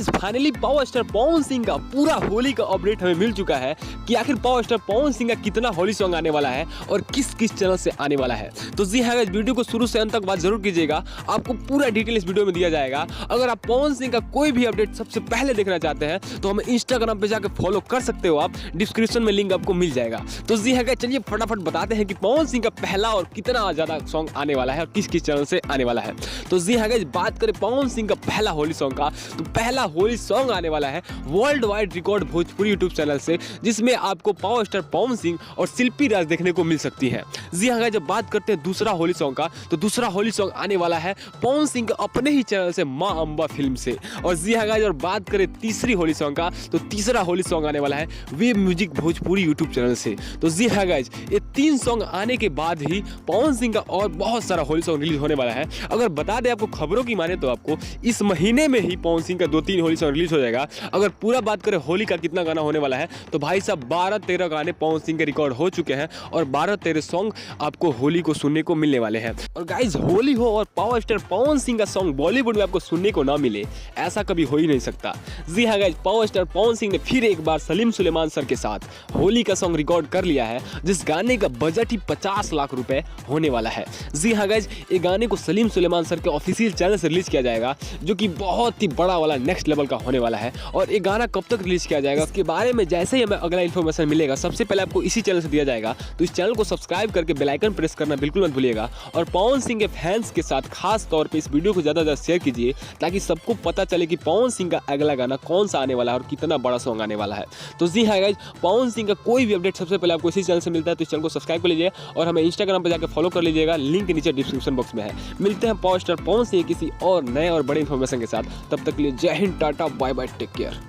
Guys finally power star Pawan Singh का पूरा होली का अपडेट हमें मिल चुका है कि आखिर पावर स्टार पवन सिंह का कितना होली सॉन्ग आने वाला है और किस किस चैनल से आने वाला है। तो जी हाँ गाइस, वीडियो को शुरू से अंत तक बात जरूर कीजिएगा, आपको पूरा डिटेल इस वीडियो में दिया जाएगा। अगर आप पवन सिंह का कोई भी अपडेट सबसे पहले देखना चाहते हैं तो हमें इंस्टाग्राम पे जाकर फॉलो कर सकते हो आप, डिस्क्रिप्शन में लिंक आपको मिल जाएगा। तो जी हाँ गाइस, चलिए फटाफट बताते हैं कि पवन सिंह का पहला और कितना ज्यादा सॉन्ग आने वाला है और किस किस चैनल से आने वाला है। तो जी हाँ गाइस, बात करें पवन सिंह का पहला होली सॉन्ग का, तो पहला होली सॉन्ग आने वाला है world wide record Bhojpuri YouTube channel से, जिसमें आपको पावर स्टार पवन सिंह और शिल्पी राज देखने को मिल सकती है। जी हाँ गाइस, जब बात करते हैं दूसरा होली सॉन्ग का, तो दूसरा होली सॉन्ग आने वाला है पवन सिंह के अपने ही चैनल से, मां अंबा फिल्म से। और जी हाँ गाइस, और बात करें तीसरी होली सॉन्ग का, तो तीसरा होली सॉन्ग आने वाला है web music Bhojpuri YouTube channel से। तो जी हाँ गाइस, ये तीन सॉन्ग आने के बाद ही पवन सिंह का और बहुत सारा होली सॉन्ग रिलीज होने वाला है। अगर बता दें आपको, खबरों की माने तो आपको इस महीने में ही पवन सिंह का 2-3 होली सॉन्ग रिलीज हो जाएगा। अगर पूरा बात करें होली का कितना गाना होने वाला है, तो भाई साहब 12-13 गाने पवन सिंह के रिकॉर्ड हो चुके हैं और 12-13 सॉन्ग आपको होली को सुनने को मिलने वाले हैं। और गाइस, होली हो और पावर स्टार पवन सिंह का सॉन्ग बॉलीवुड में आपको सुनने को ना मिले, ऐसा कभी हो ही नहीं सकता। जी हाँ guys, power star Pawan Singh ने फिर एक बार सलीम सुलेमान सर के साथ होली का सॉन्ग रिकॉर्ड कर लिया है, जिस गाने का बजट ही 50 लाख रुपए होने वाला है। जी हाँ गाइस, ये गाने को सलीम सुलेमान सर के ऑफिशियल चैनल से रिलीज किया जाएगा, जो कि बहुत ही बड़ा वाला नेक्स्ट लेवल का होने वाला है। और ये गाना कब तक रिलीज किया जाएगा, इसके बारे में जैसे ही हमें अगला इन्फॉर्मेशन मिलेगा, सबसे पहले आपको इसी चैनल से दिया जाएगा। तो इस चैनल को सब्सक्राइब करके बेल आइकन प्रेस करना बिल्कुल मत भूलिएगा। और पवन सिंह के फैंस के साथ खास तौर पे इस वीडियो को ज़्यादा शेयर कीजिए, ताकि सबको पता चले कि पवन सिंह का अगला गाना कौन सा आने वाला है और कितना बड़ा सॉन्ग आने वाला है। तो जी हाँ गाइस, पवन सिंह का कोई भी अपडेट सबसे पहले आपको इसी चैनल से मिलता है। तो इस चैनल को सब्सक्राइब कर लीजिए और हमें इंस्टाग्राम पर जाकर फॉलो कर लीजिएगा, लिंक नीचे डिस्क्रिप्शन बॉक्स में है। मिलते हैं पावर स्टार पवन सिंह किसी और नए और बड़े इन्फॉर्मेशन के साथ, तब तक के लिए जय हिंद, tata, bye bye, take care.